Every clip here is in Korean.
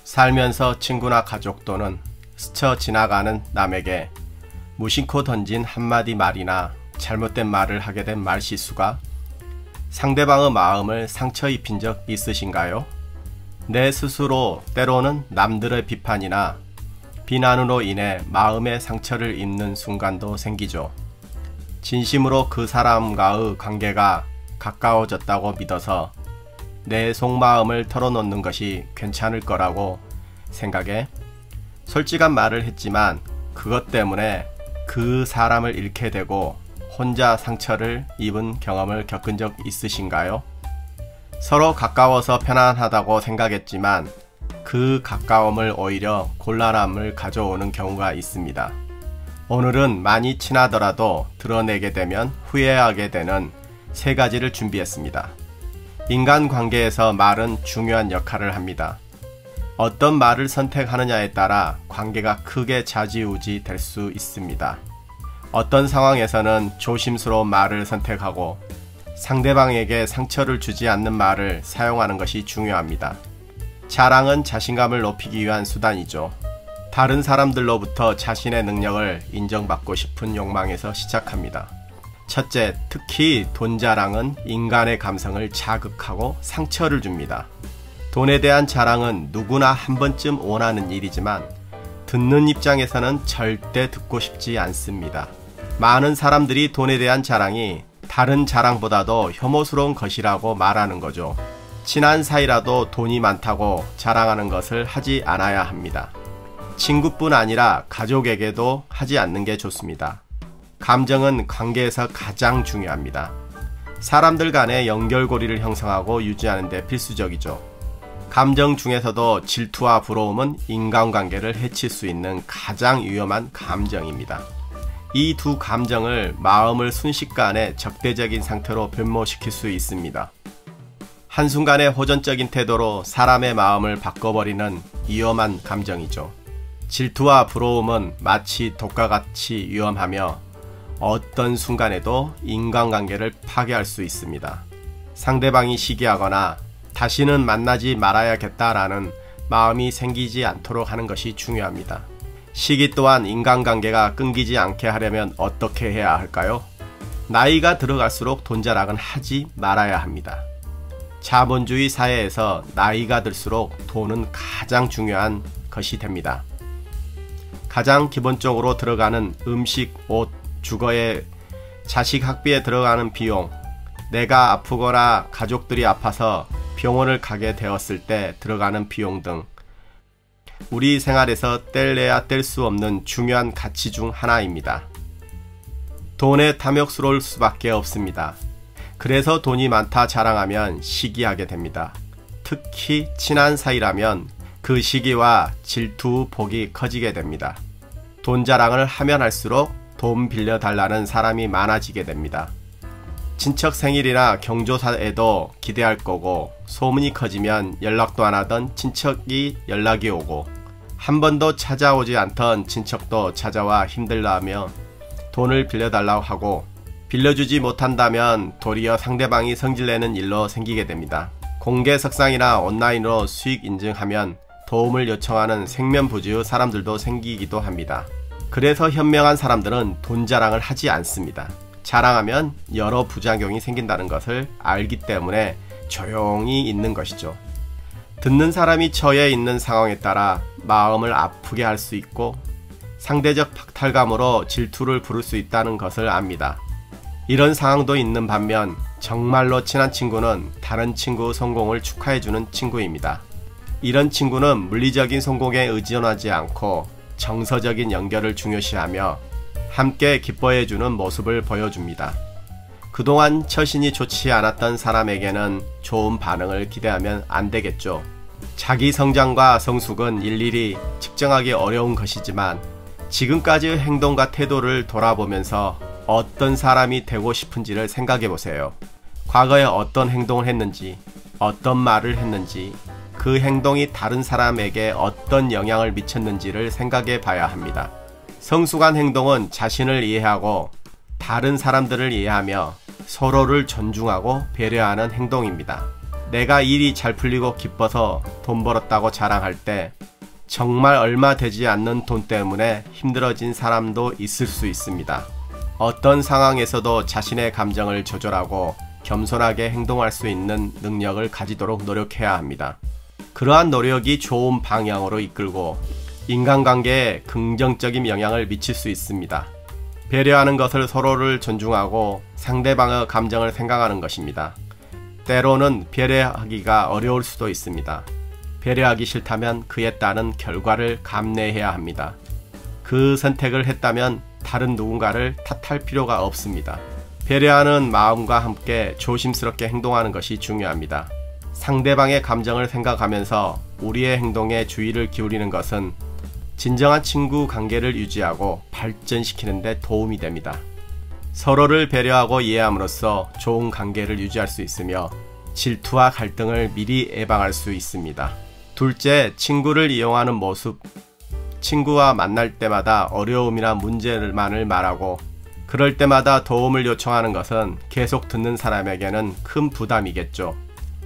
살면서 친구나 가족 또는 스쳐 지나가는 남에게 무심코 던진 한마디 말이나 잘못된 말을 하게 된 말실수가 상대방의 마음을 상처 입힌 적 있으신가요? 내 스스로 때로는 남들의 비판이나 비난으로 인해 마음의 상처를 입는 순간도 생기죠. 진심으로 그 사람과의 관계가 가까워졌다고 믿어서 내 속마음을 털어놓는 것이 괜찮을 거라고 생각해 솔직한 말을 했지만 그것 때문에 그 사람을 잃게 되고 혼자 상처를 입은 경험을 겪은 적 있으신가요? 서로 가까워서 편안하다고 생각했지만 그 가까움을 오히려 곤란함을 가져오는 경우가 있습니다. 오늘은 많이 친하더라도 드러내게 되면 후회하게 되는 3가지를 준비했습니다. 인간관계에서 말은 중요한 역할을 합니다. 어떤 말을 선택하느냐에 따라 관계가 크게 좌지우지 될 수 있습니다. 어떤 상황에서는 조심스러운 말을 선택하고 상대방에게 상처를 주지 않는 말을 사용하는 것이 중요합니다. 자랑은 자신감을 높이기 위한 수단이죠. 다른 사람들로부터 자신의 능력을 인정받고 싶은 욕망에서 시작합니다. 첫째, 특히 돈 자랑은 인간의 감성을 자극하고 상처를 줍니다. 돈에 대한 자랑은 누구나 한 번쯤 원하는 일이지만 듣는 입장에서는 절대 듣고 싶지 않습니다. 많은 사람들이 돈에 대한 자랑이 다른 자랑보다도 혐오스러운 것이라고 말하는 거죠. 친한 사이라도 돈이 많다고 자랑하는 것을 하지 않아야 합니다. 친구뿐 아니라 가족에게도 하지 않는 게 좋습니다. 감정은 관계에서 가장 중요합니다. 사람들 간의 연결고리를 형성하고 유지하는 데 필수적이죠. 감정 중에서도 질투와 부러움은 인간관계를 해칠 수 있는 가장 위험한 감정입니다. 이 두 감정을 마음을 순식간에 적대적인 상태로 변모시킬 수 있습니다. 한순간의 호전적인 태도로 사람의 마음을 바꿔버리는 위험한 감정이죠. 질투와 부러움은 마치 독과 같이 위험하며 어떤 순간에도 인간관계를 파괴할 수 있습니다. 상대방이 시기하거나 다시는 만나지 말아야겠다라는 마음이 생기지 않도록 하는 것이 중요합니다. 시기 또한 인간관계가 끊기지 않게 하려면 어떻게 해야 할까요? 나이가 들어갈수록 돈 자랑은 하지 말아야 합니다. 자본주의 사회에서 나이가 들수록 돈은 가장 중요한 것이 됩니다. 가장 기본적으로 들어가는 음식, 옷, 주거에 자식 학비에 들어가는 비용, 내가 아프거나 가족들이 아파서 병원을 가게 되었을 때 들어가는 비용 등 우리 생활에서 뗄래야 뗄 수 없는 중요한 가치 중 하나입니다. 돈에 탐욕스러울 수밖에 없습니다. 그래서 돈이 많다 자랑하면 시기하게 됩니다. 특히 친한 사이라면 그 시기와 질투, 복이 커지게 됩니다. 돈 자랑을 하면 할수록 돈 빌려달라는 사람이 많아지게 됩니다. 친척 생일이나 경조사에도 기대할 거고 소문이 커지면 연락도 안 하던 친척이 연락이 오고 한 번도 찾아오지 않던 친척도 찾아와 힘들다며 돈을 빌려달라고 하고 빌려주지 못한다면 도리어 상대방이 성질내는 일로 생기게 됩니다. 공개 석상이나 온라인으로 수익 인증하면 도움을 요청하는 생면부지의 사람들도 생기기도 합니다. 그래서 현명한 사람들은 돈 자랑을 하지 않습니다. 자랑하면 여러 부작용이 생긴다는 것을 알기 때문에 조용히 있는 것이죠. 듣는 사람이 처해 있는 상황에 따라 마음을 아프게 할 수 있고 상대적 박탈감으로 질투를 부를 수 있다는 것을 압니다. 이런 상황도 있는 반면 정말로 친한 친구는 다른 친구의 성공을 축하해주는 친구입니다. 이런 친구는 물리적인 성공에 의존하지 않고 정서적인 연결을 중요시하며 함께 기뻐해주는 모습을 보여줍니다. 그동안 처신이 좋지 않았던 사람에게는 좋은 반응을 기대하면 안 되겠죠. 자기 성장과 성숙은 일일이 측정하기 어려운 것이지만 지금까지의 행동과 태도를 돌아보면서 어떤 사람이 되고 싶은지를 생각해 보세요. 과거에 어떤 행동을 했는지, 어떤 말을 했는지, 그 행동이 다른 사람에게 어떤 영향을 미쳤는지를 생각해 봐야 합니다. 성숙한 행동은 자신을 이해하고 다른 사람들을 이해하며 서로를 존중하고 배려하는 행동입니다. 내가 일이 잘 풀리고 기뻐서 돈 벌었다고 자랑할 때 정말 얼마 되지 않는 돈 때문에 힘들어진 사람도 있을 수 있습니다. 어떤 상황에서도 자신의 감정을 조절하고 겸손하게 행동할 수 있는 능력을 가지도록 노력해야 합니다. 그러한 노력이 좋은 방향으로 이끌고 인간관계에 긍정적인 영향을 미칠 수 있습니다. 배려하는 것을 서로를 존중하고 상대방의 감정을 생각하는 것입니다. 때로는 배려하기가 어려울 수도 있습니다. 배려하기 싫다면 그에 따른 결과를 감내해야 합니다. 그 선택을 했다면 다른 누군가를 탓할 필요가 없습니다. 배려하는 마음과 함께 조심스럽게 행동하는 것이 중요합니다. 상대방의 감정을 생각하면서 우리의 행동에 주의를 기울이는 것은 진정한 친구 관계를 유지하고 발전시키는 데 도움이 됩니다. 서로를 배려하고 이해함으로써 좋은 관계를 유지할 수 있으며 질투와 갈등을 미리 예방할 수 있습니다. 둘째, 친구를 이용하는 모습. 친구와 만날 때마다 어려움이나 문제만을 말하고 그럴 때마다 도움을 요청하는 것은 계속 듣는 사람에게는 큰 부담이겠죠.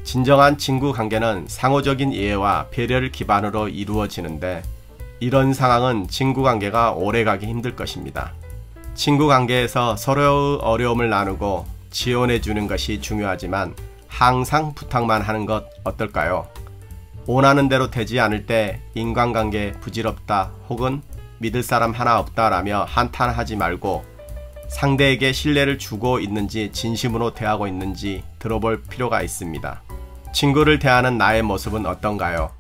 진정한 친구 관계는 상호적인 이해와 배려를 기반으로 이루어지는데 이런 상황은 친구 관계가 오래가기 힘들 것입니다. 친구 관계에서 서로의 어려움을 나누고 지원해 주는 것이 중요하지만 항상 부탁만 하는 것 어떨까요? 원하는 대로 되지 않을 때 인간관계 부질없다 혹은 믿을 사람 하나 없다 라며 한탄하지 말고 상대에게 신뢰를 주고 있는지 진심으로 대하고 있는지 들어볼 필요가 있습니다. 친구를 대하는 나의 모습은 어떤가요?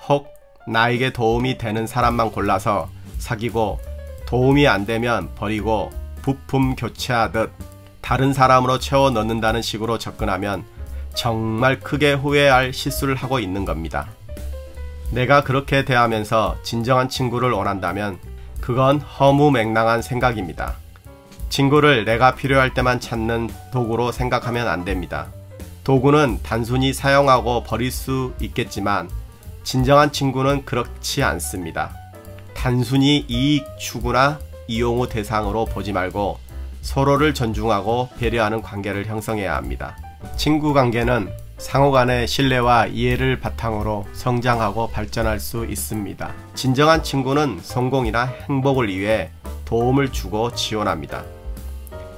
혹 나에게 도움이 되는 사람만 골라서 사귀고 도움이 안 되면 버리고 부품 교체하듯 다른 사람으로 채워 넣는다는 식으로 접근하면 정말 크게 후회할 실수를 하고 있는 겁니다. 내가 그렇게 대하면서 진정한 친구를 원한다면 그건 허무맹랑한 생각입니다. 친구를 내가 필요할 때만 찾는 도구로 생각하면 안 됩니다. 도구는 단순히 사용하고 버릴 수 있겠지만 진정한 친구는 그렇지 않습니다. 단순히 이익 추구나 이용의 대상으로 보지 말고 서로를 존중하고 배려하는 관계를 형성해야 합니다. 친구 관계는 상호간의 신뢰와 이해를 바탕으로 성장하고 발전할 수 있습니다. 진정한 친구는 성공이나 행복을 위해 도움을 주고 지원합니다.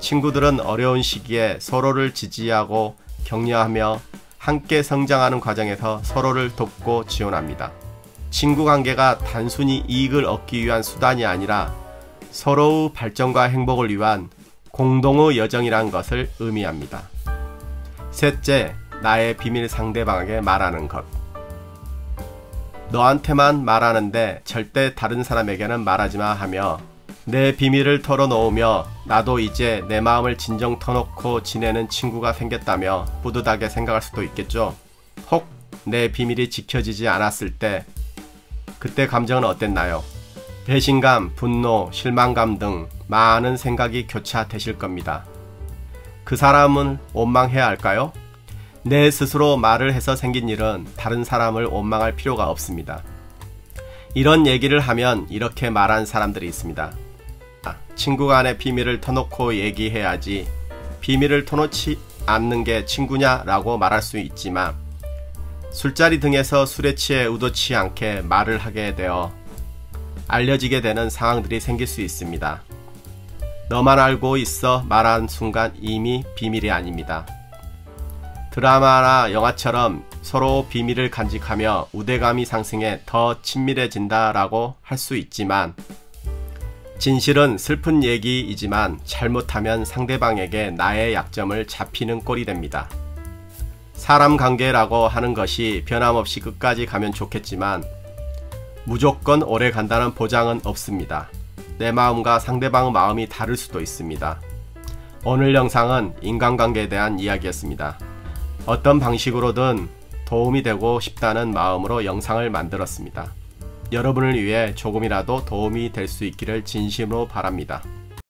친구들은 어려운 시기에 서로를 지지하고 격려하며 함께 성장하는 과정에서 서로를 돕고 지원합니다. 친구 관계가 단순히 이익을 얻기 위한 수단이 아니라 서로의 발전과 행복을 위한 공동의 여정이라는 것을 의미합니다. 셋째, 나의 비밀 상대방에게 말하는 것. 너한테만 말하는데 절대 다른 사람에게는 말하지마 하며 내 비밀을 털어놓으며 나도 이제 내 마음을 진정 터놓고 지내는 친구가 생겼다며 뿌듯하게 생각할 수도 있겠죠. 혹 내 비밀이 지켜지지 않았을 때 그때 감정은 어땠나요? 배신감, 분노, 실망감 등 많은 생각이 교차되실 겁니다. 그 사람은 원망해야 할까요? 내 스스로 말을 해서 생긴 일은 다른 사람을 원망할 필요가 없습니다. 이런 얘기를 하면 이렇게 말하는 사람들이 있습니다. 친구 간의 비밀을 터놓고 얘기해야지 비밀을 터놓지 않는 게 친구냐 라고 말할 수 있지만 술자리 등에서 술에 취해 의도치 않게 말을 하게 되어 알려지게 되는 상황들이 생길 수 있습니다. 너만 알고 있어 말한 순간 이미 비밀이 아닙니다. 드라마나 영화처럼 서로 비밀을 간직하며 우대감이 상승해 더 친밀해진다 라고 할 수 있지만 진실은 슬픈 얘기이지만 잘못하면 상대방에게 나의 약점을 잡히는 꼴이 됩니다. 사람 관계라고 하는 것이 변함없이 끝까지 가면 좋겠지만 무조건 오래 간다는 보장은 없습니다. 내 마음과 상대방의 마음이 다를 수도 있습니다. 오늘 영상은 인간관계에 대한 이야기였습니다. 어떤 방식으로든 도움이 되고 싶다는 마음으로 영상을 만들었습니다. 여러분을 위해 조금이라도 도움이 될 수 있기를 진심으로 바랍니다.